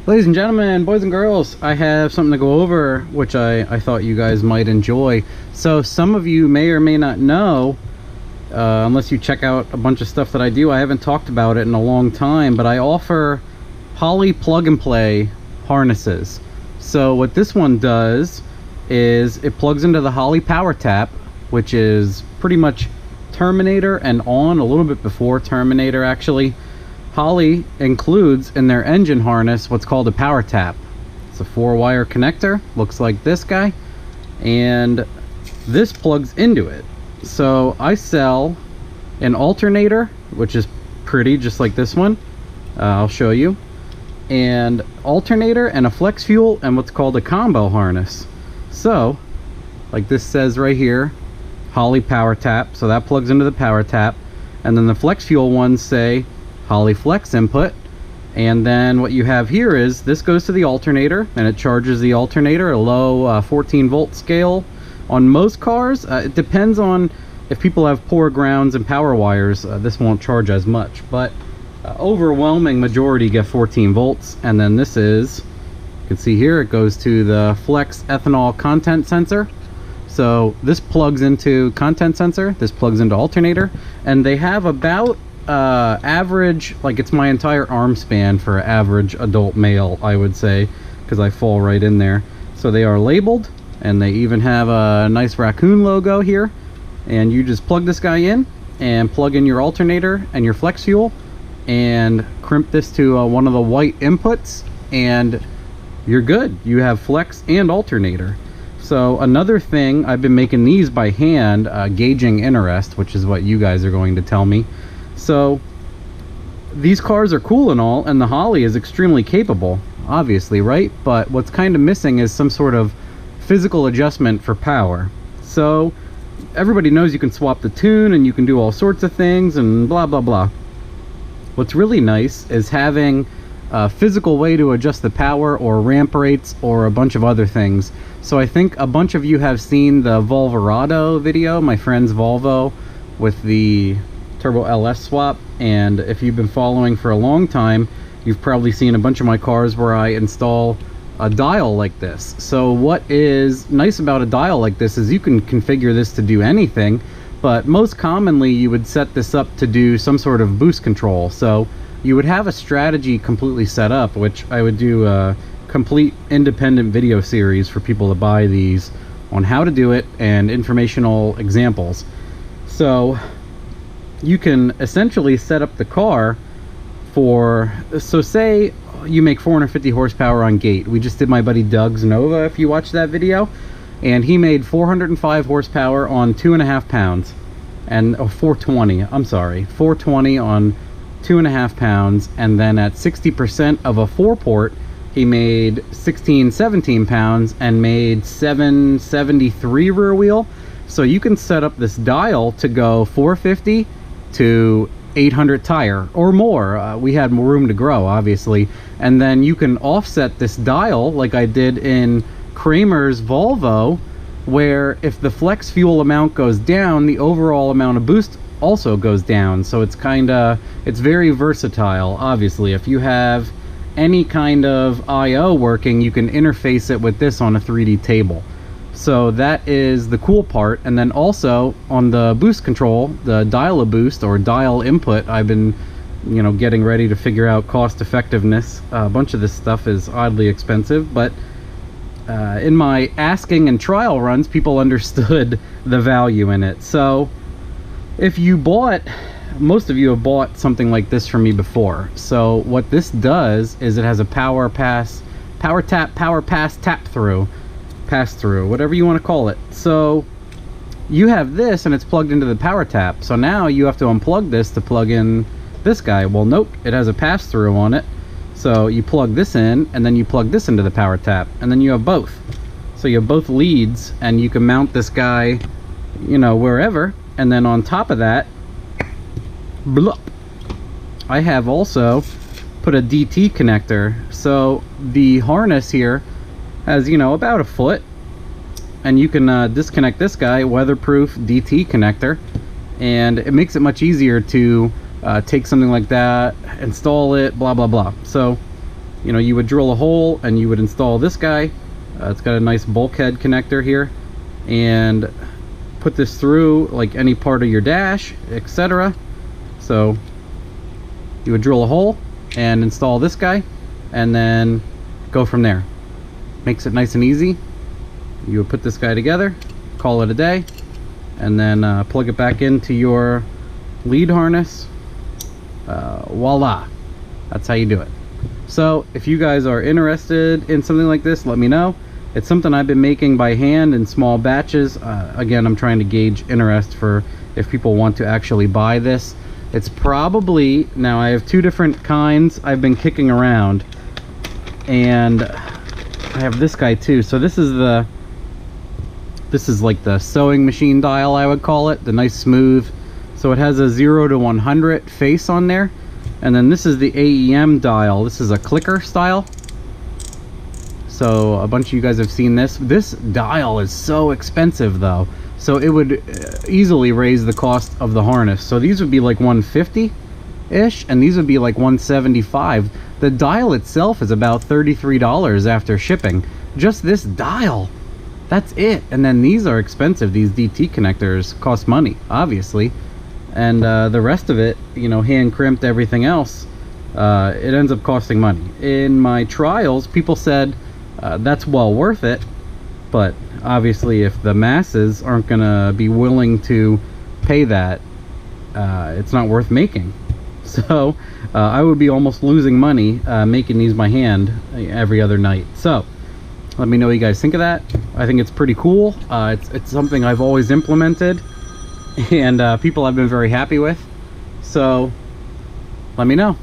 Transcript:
Ladies and gentlemen, boys and girls, I have something to go over which I thought you guys might enjoy. So some of you may or may not know, unless you check out a bunch of stuff that I do. I haven't talked about it in a long time, but I offer Holley plug and play harnesses. So what this one does is it plugs into the Holley power tap, which is pretty much Terminator and on, a little bit before Terminator actually. Holley includes in their engine harness what's called a power tap. It's a 4-wire connector, looks like this guy, and this plugs into it. So I sell an alternator, which is pretty, just like this one. I'll show you. And alternator and a flex fuel and what's called a combo harness. So, like this says right here, Holley power tap, so that plugs into the power tap. And then the flex fuel ones say Holley flex input. And then what you have here is this goes to the alternator and it charges the alternator, a low 14 volt scale. On most cars, it depends on if people have poor grounds and power wires, this won't charge as much, but overwhelming majority get 14 volts. And then this is, you can see here, it goes to the flex ethanol content sensor. So this plugs into content sensor, this plugs into alternator, and they have about average, like it's my entire arm span for average adult male, I would say, because I fall right in there. So they are labeled, and they even have a nice raccoon logo here. And you just plug this guy in and plug in your alternator and your flex fuel and crimp this to one of the white inputs, and you're good. You have flex and alternator. So another thing, I've been making these by hand, gauging interest, which is what you guys are going to tell me. So these cars are cool and all, and the Holley is extremely capable, obviously, right? But what's kind of missing is some sort of physical adjustment for power. So everybody knows you can swap the tune and you can do all sorts of things and blah blah blah. What's really nice is having a physical way to adjust the power or ramp rates or a bunch of other things. So I think a bunch of you have seen the Volverado video, my friend's Volvo with the Turbo LS swap, and if you've been following for a long time, you've probably seen a bunch of my cars where I install a dial like this. So what is nice about a dial like this is you can configure this to do anything, but most commonly you would set this up to do some sort of boost control. So you would have a strategy completely set up, which I would do a complete independent video series for people to buy these on how to do it and informational examples. So you can essentially set up the car for, so say you make 450 horsepower on gate. We just did my buddy Doug's Nova, if you watch that video, and he made 405 horsepower on 2.5 pounds, and 420, I'm sorry, 420 on 2.5 pounds, and then at 60% of a 4-port he made 17 pounds and made 773 rear wheel. So you can set up this dial to go 450 to 800 tire or more. We had more room to grow, obviously, and then you can offset this dial like I did in Kramer's Volvo, where if the flex fuel amount goes down, the overall amount of boost also goes down. So it's it's very versatile. Obviously, if you have any kind of IO working, you can interface it with this on a 3D table. So that is the cool part. And then also on the boost control, the dial a boost or dial input, I've been getting ready to figure out cost effectiveness. A bunch of this stuff is oddly expensive, but in my asking and trial runs, people understood the value in it. So if you bought, most of you have bought something like this from me before. So what this does is it has a power pass through, whatever you want to call it. So you have this and it's plugged into the power tap. So now you have to unplug this to plug in this guy. Well, nope, it has a pass through on it. So you plug this in and then you plug this into the power tap, and then you have both. So you have both leads and you can mount this guy, wherever. And then on top of that, blup, I have also put a DT connector. So the harness here has about a foot, and you can disconnect this guy, weatherproof DT connector, and it makes it much easier to take something like that, install it, blah blah blah. So you know, you would drill a hole and you would install this guy. It's got a nice bulkhead connector here, and put this through like any part of your dash, etc. So you would drill a hole and install this guy, and then go from there. Makes it nice and easy. You would put this guy together, call it a day, and then plug it back into your lead harness. Voila, that's how you do it. So if you guys are interested in something like this, let me know. It's something I've been making by hand in small batches. Again, I'm trying to gauge interest for if people want to actually buy this. It's probably, now I have two different kinds I've been kicking around, and I have this guy too. So this is like the sewing machine dial, I would call it, the nice smooth. So it has a 0 to 100 face on there. And then this is the AEM dial. This is a clicker style. So a bunch of you guys have seen this. This dial is so expensive though. So it would easily raise the cost of the harness. So these would be like 150-ish, and these would be like 175. The dial itself is about $33 after shipping. Just this dial. That's it. And then these are expensive. These DT connectors cost money, obviously. And the rest of it, you know, hand crimped, everything else, it ends up costing money. In my trials, people said that's well worth it, but obviously if the masses aren't gonna be willing to pay that, it's not worth making. So I would be almost losing money making these by hand every other night. So let me know what you guys think of that. I think it's pretty cool. It's something I've always implemented, and people I've been very happy with. So let me know.